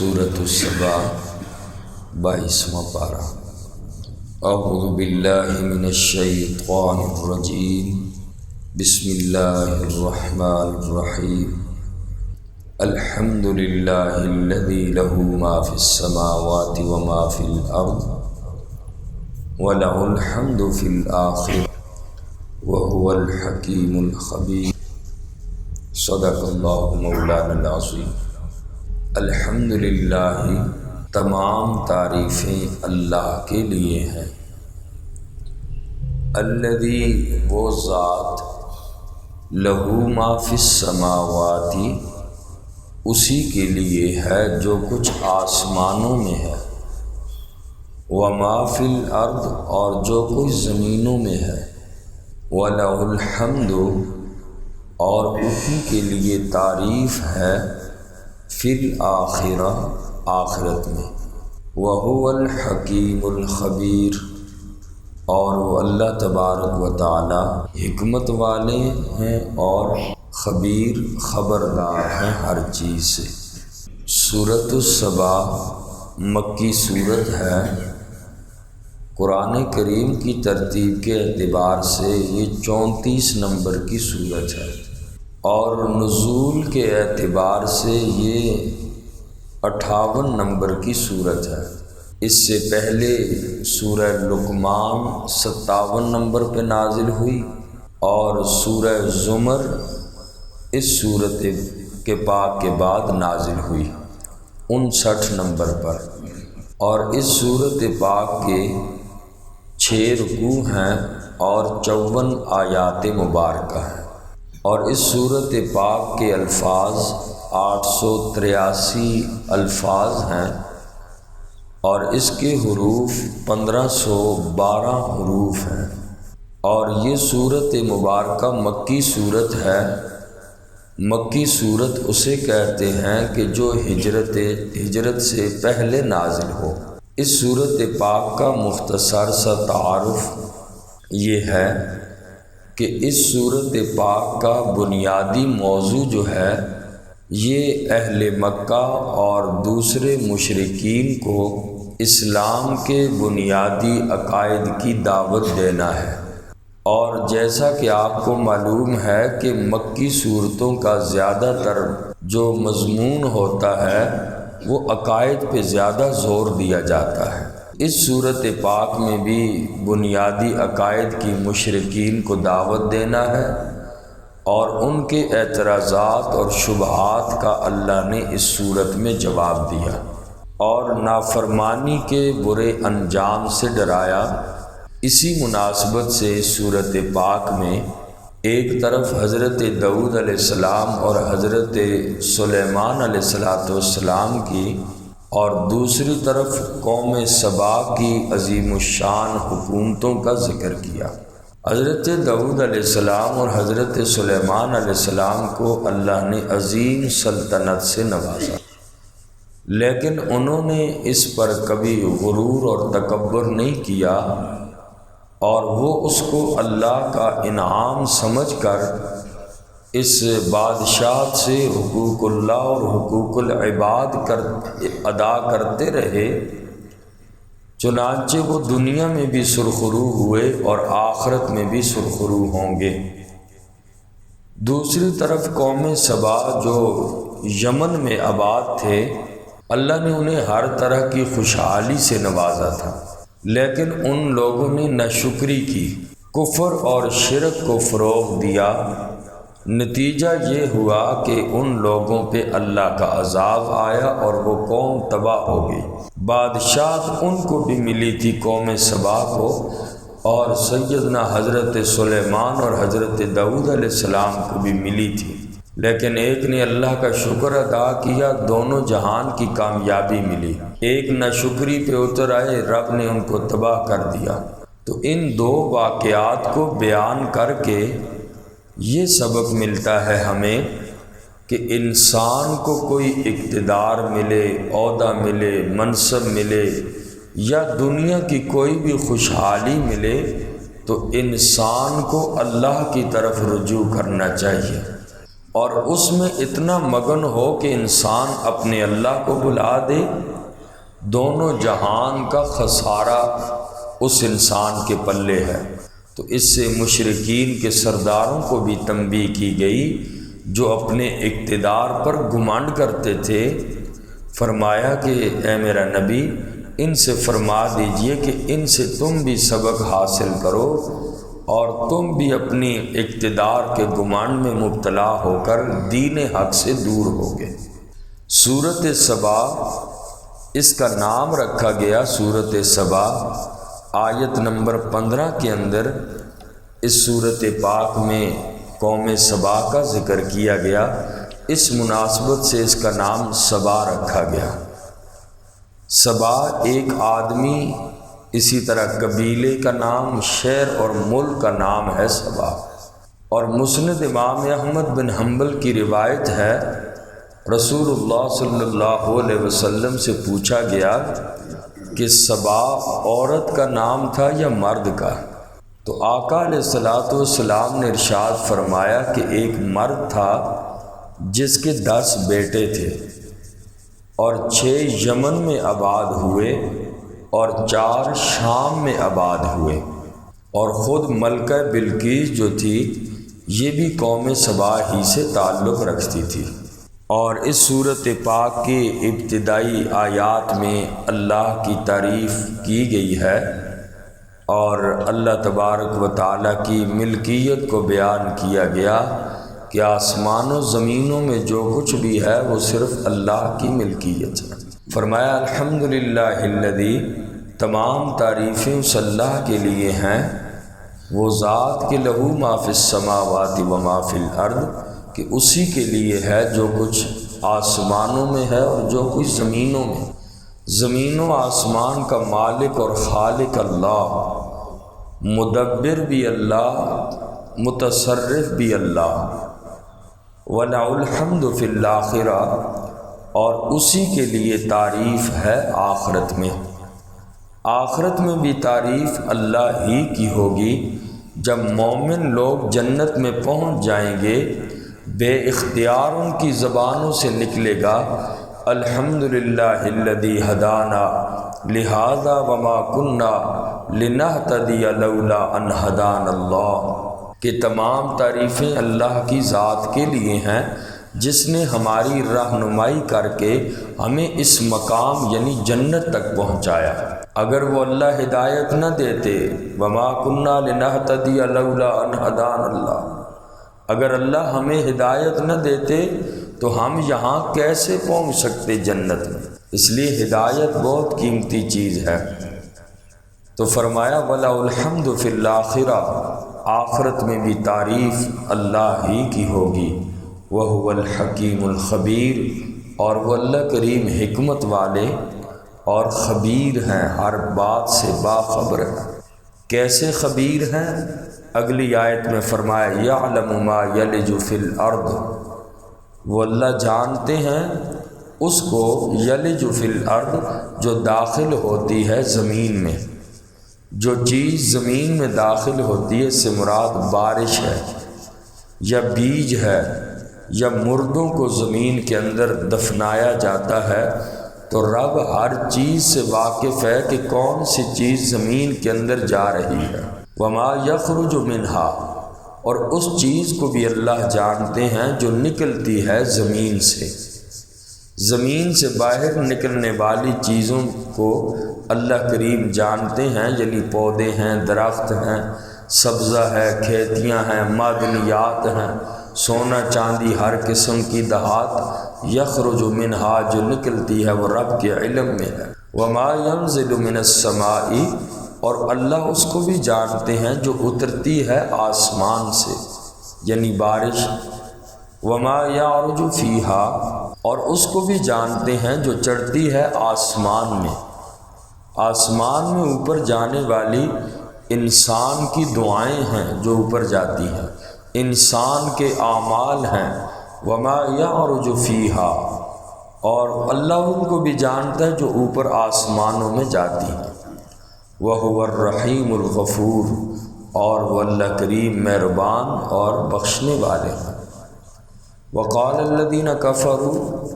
سورۃ السبا 22واں پارہ۔ اعوذ باللہ من الشیطان الرجیم، بسم اللہ الرحمن الرحیم۔ الحمد للہ الذی لہ ما فی السماوات وما فی الارض ولہ الحمد فی الآخرہ وہو الحکیم الخبیر۔ صدق اللہ مولانا العظیم۔ الحمدللہ، تمام تعریفیں اللہ کے لیے ہیں۔ الذی، وہ ذات، لہو ما فی السماوات، اسی کے لیے ہے جو کچھ آسمانوں میں ہے، وما فی الارض، اور جو کچھ زمینوں میں ہے، ولہ الحمد، اور اسی کے لیے تعریف ہے، فی الآخرہ، آخرت میں، وہو الحکیم الخبیر، اور وہ اللہ تبارک و تعالی حکمت والے ہیں اور خبیر، خبردار ہیں ہر چیز سے۔ سورۃ السبا مکی سورت ہے۔ قرآن کریم کی ترتیب کے اعتبار سے یہ 34 نمبر کی سورت ہے، اور نزول کے اعتبار سے یہ 58 نمبر کی سورت ہے۔ اس سے پہلے سورہ لقمان 57 نمبر پہ نازل ہوئی، اور سورہ زمر اس سورت کے پاک کے بعد نازل ہوئی 59 نمبر پر، اور اس سورت پاک کے 6 رکوع ہیں اور 54 آیات مبارکہ ہیں، اور اس سورت پاک کے الفاظ 883 الفاظ ہیں، اور اس کے حروف 1512 حروف ہیں، اور یہ سورت مبارکہ مکی صورت ہے۔ مکی صورت اسے کہتے ہیں کہ جو ہجرت سے پہلے نازل ہو۔ اس سورت پاک کا مختصر سا تعارف یہ ہے کہ اس سورت پاک کا بنیادی موضوع جو ہے، یہ اہل مکہ اور دوسرے مشرکین کو اسلام کے بنیادی عقائد کی دعوت دینا ہے۔ اور جیسا کہ آپ کو معلوم ہے کہ مکی صورتوں کا زیادہ تر جو مضمون ہوتا ہے وہ عقائد پہ زیادہ زور دیا جاتا ہے۔ اس سورت پاک میں بھی بنیادی عقائد کی مشرکین کو دعوت دینا ہے، اور ان کے اعتراضات اور شبہات کا اللہ نے اس سورت میں جواب دیا، اور نافرمانی کے برے انجام سے ڈرایا۔ اسی مناسبت سے سورت پاک میں ایک طرف حضرت داؤد علیہ السلام اور حضرت سلیمان علیہ السلام کی، اور دوسری طرف قوم سبا کی عظیم الشان حکومتوں کا ذکر کیا۔ حضرت داؤد علیہ السلام اور حضرت سلیمان علیہ السلام کو اللہ نے عظیم سلطنت سے نوازا، لیکن انہوں نے اس پر کبھی غرور اور تکبر نہیں کیا، اور وہ اس کو اللہ کا انعام سمجھ کر اس بادشاہ سے حقوق اللہ اور حقوق العباد ادا کرتے رہے۔ چنانچہ وہ دنیا میں بھی سرخرو ہوئے اور آخرت میں بھی سرخرو ہوں گے۔ دوسری طرف قوم سبا جو یمن میں آباد تھے، اللہ نے انہیں ہر طرح کی خوشحالی سے نوازا تھا، لیکن ان لوگوں نے ناشکری کی، کفر اور شرک کو فروغ دیا۔ نتیجہ یہ ہوا کہ ان لوگوں پہ اللہ کا عذاب آیا اور وہ قوم تباہ ہو گئی۔ بادشاہت ان کو بھی ملی تھی، قوم سبا کو، اور سیدنا حضرت سلیمان اور حضرت داؤد علیہ السلام کو بھی ملی تھی، لیکن ایک نے اللہ کا شکر ادا کیا، دونوں جہان کی کامیابی ملی۔ ایک ناشکری پہ اتر آئے، رب نے ان کو تباہ کر دیا۔ تو ان دو واقعات کو بیان کر کے یہ سبق ملتا ہے ہمیں کہ انسان کو کوئی اقتدار ملے، عہدہ ملے، منصب ملے، یا دنیا کی کوئی بھی خوشحالی ملے، تو انسان کو اللہ کی طرف رجوع کرنا چاہیے۔ اور اس میں اتنا مگن ہو کہ انسان اپنے اللہ کو بلا دے، دونوں جہان کا خسارہ اس انسان کے پلے ہے۔ تو اس سے مشرکین کے سرداروں کو بھی تنبیہ کی گئی جو اپنے اقتدار پر گھمنڈ کرتے تھے۔ فرمایا کہ اے میرا نبی، ان سے فرما دیجئے کہ ان سے تم بھی سبق حاصل کرو اور تم بھی اپنی اقتدار کے گھمنڈ میں مبتلا ہو کر دین حق سے دور ہوگے۔ سورۃ سبا اس کا نام رکھا گیا سورۃ سبا۔ آیت نمبر 15 کے اندر اس سورۃ پاک میں قوم سبا کا ذکر کیا گیا، اس مناسبت سے اس کا نام سبا رکھا گیا۔ سبا ایک آدمی، اسی طرح قبیلے کا نام، شہر اور ملک کا نام ہے سبا۔ اور مسند امام احمد بن حنبل کی روایت ہے، رسول اللہ صلی اللہ علیہ وسلم سے پوچھا گیا کہ سبا عورت کا نام تھا یا مرد کا؟ تو آقا علیہ الصلوۃ والسلام نے ارشاد فرمایا کہ ایک مرد تھا جس کے 10 بیٹے تھے اور 6 یمن میں آباد ہوئے اور 4 شام میں آباد ہوئے، اور خود ملکہ بلقیس جو تھی یہ بھی قوم سبا ہی سے تعلق رکھتی تھی۔ اور اس سورۃ پاک کے ابتدائی آیات میں اللہ کی تعریف کی گئی ہے اور اللہ تبارک و تعالیٰ کی ملکیت کو بیان کیا گیا کہ آسمان و زمینوں میں جو کچھ بھی ہے وہ صرف اللہ کی ملکیت ہے۔ فرمایا الحمدللہ الذی، تمام تعریفیں اس اللہ کے لیے ہیں، وہ ذات کے لہو ما فی السماوات و ما فی الارض، کہ اسی کے لیے ہے جو کچھ آسمانوں میں ہے اور جو کچھ زمینوں میں۔ زمین و آسمان کا مالک اور خالق اللہ، مدبر بھی اللہ، متصرف بھی اللہ، وَلَهُ الْحَمْدُ فِي الْآخِرَةِ، اور اسی کے لیے تعریف ہے آخرت میں۔ آخرت میں بھی تعریف اللہ ہی کی ہوگی۔ جب مومن لوگ جنت میں پہنچ جائیں گے، بے اختیار ان کی زبانوں سے نکلے گا الحمدللہ الذی ہدانا لہذا وما کننا لنہتدی لولا ان ہدانا اللہ، کہ تمام تعریفیں اللہ کی ذات کے لیے ہیں جس نے ہماری رہنمائی کر کے ہمیں اس مقام یعنی جنت تک پہنچایا۔ اگر وہ اللہ ہدایت نہ دیتے، وما کننا لنہتدی لولا ان ہدانا اللہ، اگر اللہ ہمیں ہدایت نہ دیتے تو ہم یہاں کیسے پہنچ سکتے جنت میں؟ اس لیے ہدایت بہت قیمتی چیز ہے۔ تو فرمایا وَلَهُ الْحَمْدُ فِي الْآخِرَةِ، آخرت میں بھی تعریف اللہ ہی کی ہوگی۔ وَهُوَ الْحَكِيمُ الْخَبِيرُ، اور وہ اللہ کریم حکمت والے اور خبیر ہیں، ہر بات سے باخبر ہیں۔ کیسے خبیر ہیں؟ اگلی آیت میں فرمایا یعلم ما یلج فی الارض، وہ اللہ جانتے ہیں اس کو یلج فی الارض جو داخل ہوتی ہے زمین میں۔ جو چیز زمین میں داخل ہوتی ہے اس سے مراد بارش ہے یا بیج ہے یا مردوں کو زمین کے اندر دفنایا جاتا ہے، تو رب ہر چیز سے واقف ہے کہ کون سی چیز زمین کے اندر جا رہی ہے۔ وما یخرج منہا، اور اس چیز کو بھی اللہ جانتے ہیں جو نکلتی ہے زمین سے۔ زمین سے باہر نکلنے والی چیزوں کو اللہ کریم جانتے ہیں، یعنی پودے ہیں، درخت ہیں، سبزہ ہے، کھیتیاں ہیں، معدنیات ہیں، سونا چاندی ہر قسم کی دھات، یخرج منہا جو نکلتی ہے وہ رب کے علم میں ہے۔ وما ینزل من السماء، اور اللہ اس کو بھی جانتے ہیں جو اترتی ہے آسمان سے یعنی بارش۔ وما یعرج فیہا، اور اس کو بھی جانتے ہیں جو چڑھتی ہے آسمان میں۔ آسمان میں اوپر جانے والی انسان کی دعائیں ہیں جو اوپر جاتی ہیں، انسان کے اعمال ہیں۔ وما یعرج فیہا، اور اللہ ان کو بھی جانتا ہے جو اوپر آسمانوں میں جاتی ہیں۔ وَهُوَ الرَّحِيمُ الْغَفُورُ، اور وہ اللہ کریم مہربان اور بخشنے والے ہیں۔ وقال الذین کفروا،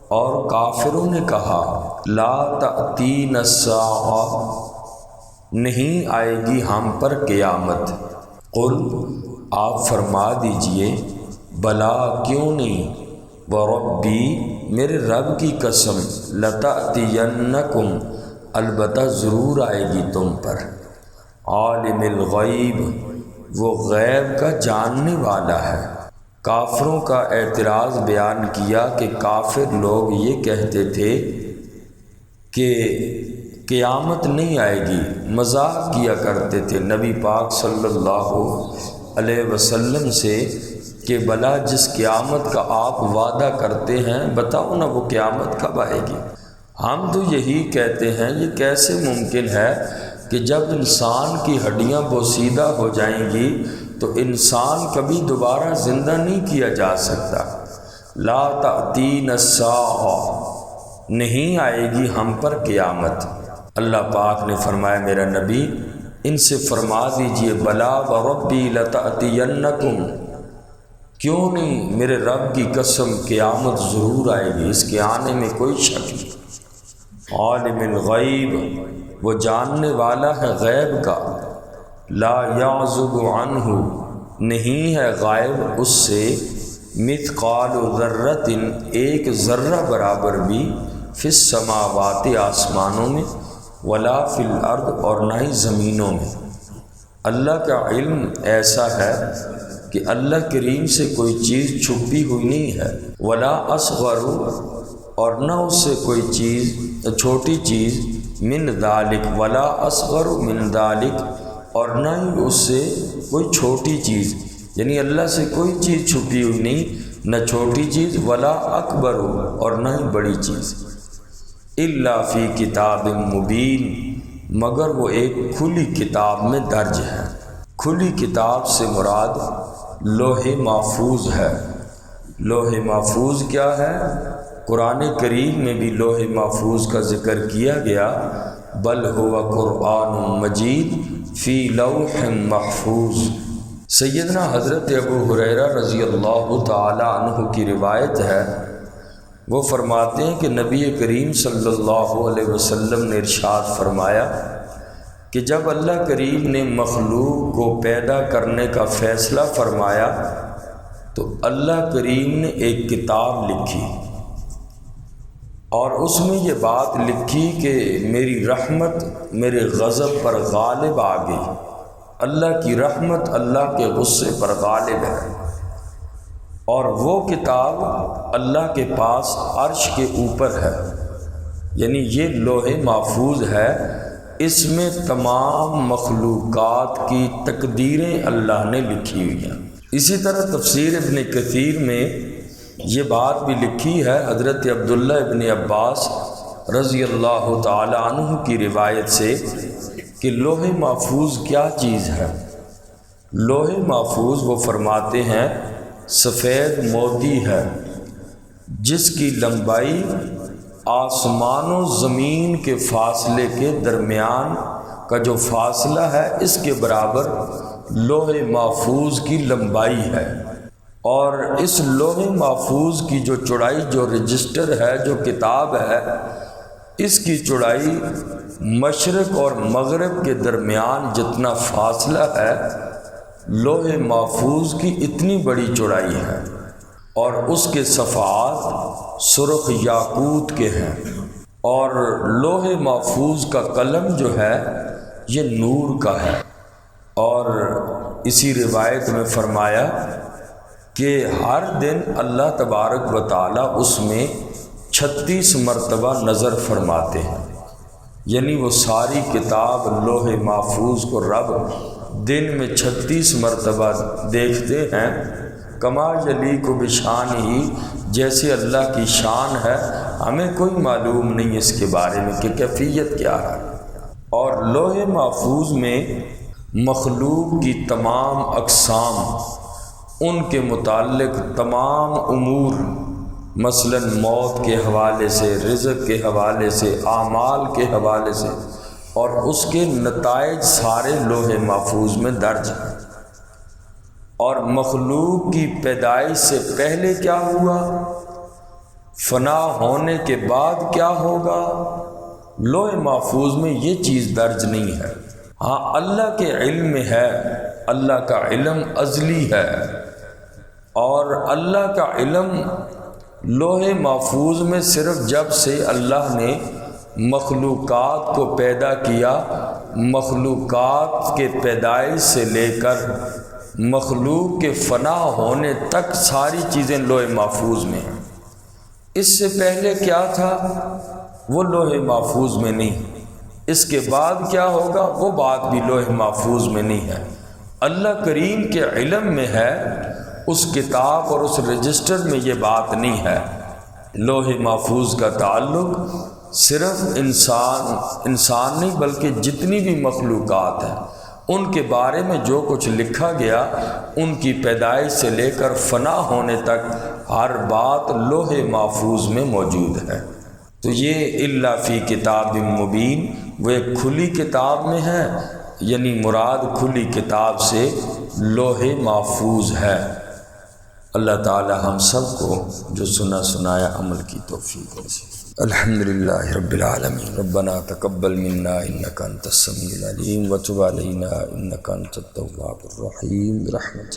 اور کافروں نے کہا، لا تأتین الساعہ، نہیں آئے گی ہم پر قیامت۔ قل، آپ فرما دیجئے، بلا، کیوں نہیں، وربی، میرے رب کی قسم، لتأتینکم، البتہ ضرور آئے گی تم پر۔ عالم الغیب، وہ غیب کا جاننے والا ہے۔ کافروں کا اعتراض بیان کیا کہ کافر لوگ یہ کہتے تھے کہ قیامت نہیں آئے گی، مذاق کیا کرتے تھے نبی پاک صلی اللہ علیہ وسلم سے کہ بلا جس قیامت کا آپ وعدہ کرتے ہیں بتاؤ نا وہ قیامت کب آئے گی۔ ہم تو یہی کہتے ہیں یہ کیسے ممکن ہے کہ جب انسان کی ہڈیاں بوسیدہ ہو جائیں گی تو انسان کبھی دوبارہ زندہ نہیں کیا جا سکتا۔ لا تأتین الساعہ، نہیں آئے گی ہم پر قیامت۔ اللہ پاک نے فرمایا میرا نبی ان سے فرما دیجئے، بلا وربی لتأتینکم، کیوں نہیں، میرے رب کی قسم قیامت ضرور آئے گی، اس کے آنے میں کوئی شک نہیں۔ عالم الغیب، وہ جاننے والا ہے غیب کا، لا یعزب عنہ، نہیں ہے غائب اس سے، مثقال ذرۃ، ایک ذرہ برابر بھی، فی السماوات، آسمانوں میں، ولا فی الارض، اور نہ ہی زمینوں میں۔ اللہ کا علم ایسا ہے کہ اللہ کریم سے کوئی چیز چھپی ہوئی نہیں ہے، ولا اصغر، اور نہ اس سے کوئی چیز چھوٹی چیز، من ذالک، ولا اصغر من ذالک، اور نہ ہی اس سے کوئی چھوٹی چیز، یعنی اللہ سے کوئی چیز چھپی ہوئی نہیں، نہ چھوٹی چیز، ولا اکبر، اور نہ ہی بڑی چیز، الا فی کتاب مبین، مگر وہ ایک کھلی کتاب میں درج ہے۔ کھلی کتاب سے مراد لوح محفوظ ہے۔ لوح محفوظ کیا ہے؟ قرآن کریم میں بھی لوح محفوظ کا ذکر کیا گیا، بل ہوا قرآن مجید فی لوح محفوظ۔ سیدنا حضرت ابو ہریرہ رضی اللہ تعالی عنہ کی روایت ہے، وہ فرماتے ہیں کہ نبی کریم صلی اللہ علیہ وسلم نے ارشاد فرمایا کہ جب اللہ کریم نے مخلوق کو پیدا کرنے کا فیصلہ فرمایا تو اللہ کریم نے ایک کتاب لکھی، اور اس میں یہ بات لکھی کہ میری رحمت میرے غضب پر غالب آ گئی، اللہ کی رحمت اللہ کے غصے پر غالب ہے، اور وہ کتاب اللہ کے پاس عرش کے اوپر ہے، یعنی یہ لوح محفوظ ہے، اس میں تمام مخلوقات کی تقدیریں اللہ نے لکھی ہوئی ہیں۔ اسی طرح تفسیر ابن کثیر میں یہ بات بھی لکھی ہے، حضرت عبداللہ ابن عباس رضی اللہ تعالی عنہ کی روایت سے کہ لوح محفوظ کیا چیز ہے۔ لوح محفوظ وہ فرماتے ہیں سفید مودی ہے جس کی لمبائی آسمان و زمین کے فاصلے کے درمیان کا جو فاصلہ ہے اس کے برابر لوح محفوظ کی لمبائی ہے، اور اس لوح محفوظ کی جو چوڑائی، جو رجسٹر ہے، جو کتاب ہے، اس کی چوڑائی مشرق اور مغرب کے درمیان جتنا فاصلہ ہے لوح محفوظ کی اتنی بڑی چوڑائی ہے، اور اس کے صفحات سرخ یاقوت کے ہیں، اور لوح محفوظ کا قلم جو ہے یہ نور کا ہے۔ اور اسی روایت میں فرمایا کہ ہر دن اللہ تبارک و تعالیٰ اس میں 36 مرتبہ نظر فرماتے ہیں، یعنی وہ ساری کتاب لوح محفوظ کو رب دن میں 36 مرتبہ دیکھتے ہیں، کما یلیق بشان ہی، جیسے اللہ کی شان ہے، ہمیں کوئی معلوم نہیں اس کے بارے میں کہ کیفیت کیا ہے۔ اور لوح محفوظ میں مخلوق کی تمام اقسام، ان کے متعلق تمام امور، مثلا موت کے حوالے سے، رزق کے حوالے سے، اعمال کے حوالے سے، اور اس کے نتائج سارے لوح محفوظ میں درج ہیں۔ اور مخلوق کی پیدائش سے پہلے کیا ہوا، فنا ہونے کے بعد کیا ہوگا، لوح محفوظ میں یہ چیز درج نہیں ہے۔ ہاں اللہ کے علم میں ہے، اللہ کا علم ازلی ہے، اور اللہ کا علم لوح محفوظ میں صرف جب سے اللہ نے مخلوقات کو پیدا کیا، مخلوقات کے پیدائش سے لے کر مخلوق کے فنا ہونے تک ساری چیزیں لوح محفوظ میں ہیں۔ اس سے پہلے کیا تھا وہ لوح محفوظ میں نہیں، اس کے بعد کیا ہوگا وہ بات بھی لوح محفوظ میں نہیں ہے۔ اللہ کریم کے علم میں ہے، اس کتاب اور اس رجسٹر میں یہ بات نہیں ہے۔ لوح محفوظ کا تعلق صرف انسان نہیں بلکہ جتنی بھی مخلوقات ہیں ان کے بارے میں جو کچھ لکھا گیا، ان کی پیدائش سے لے کر فنا ہونے تک ہر بات لوح محفوظ میں موجود ہے۔ تو یہ الا فی کتاب مبین، وہ ایک کھلی کتاب میں ہے، یعنی مراد کھلی کتاب سے لوح محفوظ ہے۔ اللہ تعالی ہم سب کو جو سنا سنایا عمل کی توفیق دے۔ الحمدللہ رب العالمین، ربنا تقبل منا انک انت السمیع العلیم وتب علینا انک انت التواب الرحیم برحمتک۔